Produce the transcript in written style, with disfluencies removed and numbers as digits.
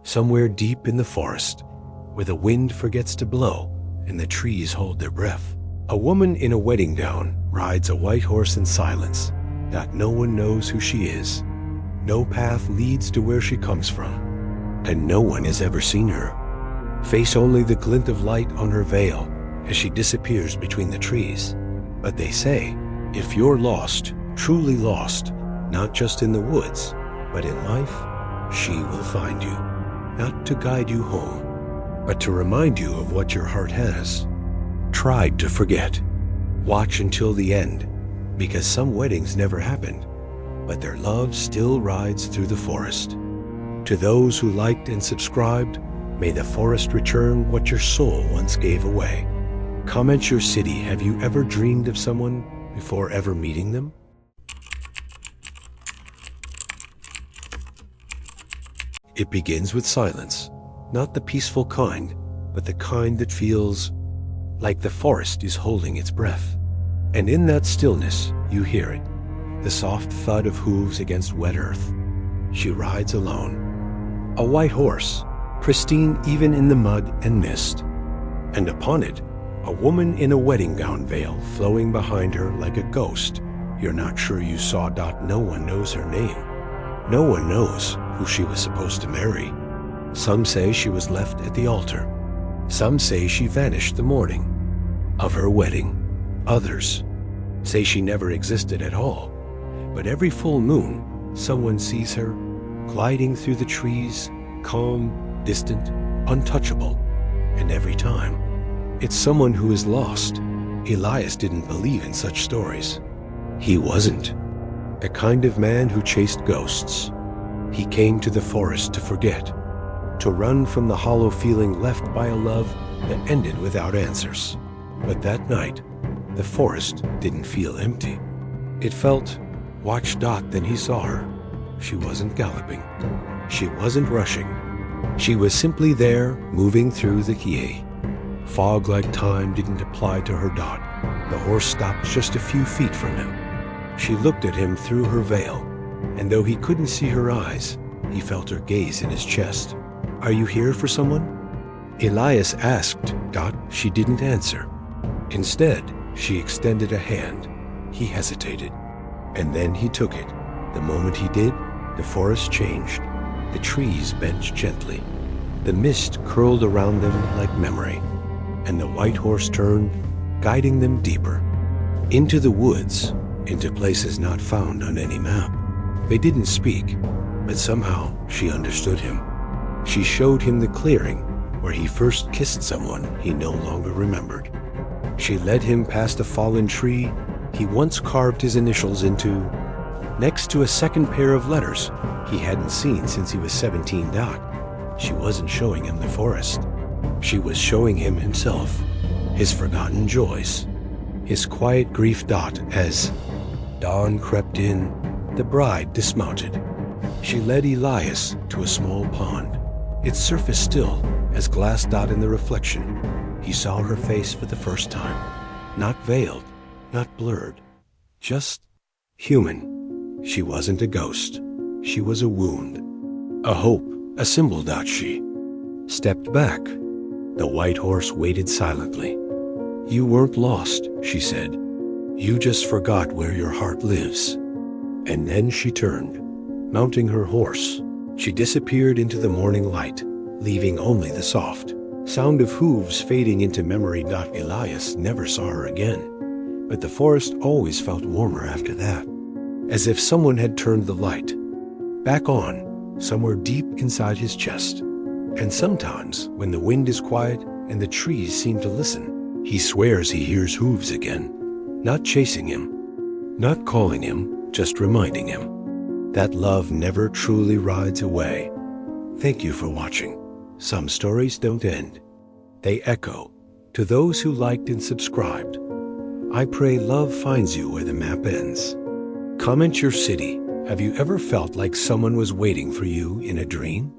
somewhere deep in the forest, where the wind forgets to blow and the trees hold their breath. A woman in a wedding gown rides a white horse in silence. That no one knows who she is. No path leads to where she comes from, and no one has ever seen her. Face only the glint of light on her veil as she disappears between the trees. But they say, if you're lost, truly lost, not just in the woods, but in life, she will find you, not to guide you home, but to remind you of what your heart has tried to forget. Watch until the end, because some weddings never happened, but their love still rides through the forest. To those who liked and subscribed, may the forest return what your soul once gave away. Comment your city. Have you ever dreamed of someone before ever meeting them? It begins with silence, not the peaceful kind, but the kind that feels like the forest is holding its breath. And in that stillness, you hear it, the soft thud of hooves against wet earth. She rides alone. A white horse, pristine even in the mud and mist. And upon it, a woman in a wedding gown veil flowing behind her like a ghost. You're not sure you saw. No one knows her name. No one knows who she was supposed to marry. Some say she was left at the altar. Some say she vanished the morning of her wedding. Others say she never existed at all. But every full moon, someone sees her gliding through the trees, calm, distant, untouchable. And every time, it's someone who is lost. Elias didn't believe in such stories. He wasn't a kind of man who chased ghosts. He came to the forest to forget, to run from the hollow feeling left by a love that ended without answers. But that night, the forest didn't feel empty. It felt, watch. Then he saw her. She wasn't galloping. She wasn't rushing. She was simply there, moving through the Kie. Fog-like time didn't apply to her. The horse stopped just a few feet from him. She looked at him through her veil, and though he couldn't see her eyes, he felt her gaze in his chest. Are you here for someone? Elias asked. She didn't answer. Instead, she extended a hand. He hesitated, and then he took it. The moment he did, the forest changed. The trees bent gently. The mist curled around them like memory, and the white horse turned, guiding them deeper into the woods, into places not found on any map. They didn't speak, but somehow she understood him. She showed him the clearing where he first kissed someone he no longer remembered. She led him past a fallen tree he once carved his initials into, next to a second pair of letters he hadn't seen since he was 17. She wasn't showing him the forest. She was showing him himself, his forgotten joys, his quiet grief. As dawn crept in, the bride dismounted. She led Elias to a small pond, its surface still as glass. In the reflection, he saw her face for the first time. Not veiled, not blurred, just human. She wasn't a ghost. She was a wound, a hope, a symbol. She stepped back. The white horse waited silently. You weren't lost, she said. You just forgot where your heart lives. And then she turned. Mounting her horse, she disappeared into the morning light, leaving only the soft sound of hooves fading into memory. Elias never saw her again, but the forest always felt warmer after that, as if someone had turned the light back on, somewhere deep inside his chest. And sometimes, when the wind is quiet and the trees seem to listen, he swears he hears hooves again, not chasing him, not calling him, just reminding him that love never truly rides away. Thank you for watching. Some stories don't end. They echo. To those who liked and subscribed, I pray love finds you where the map ends. Comment your city. Have you ever felt like someone was waiting for you in a dream?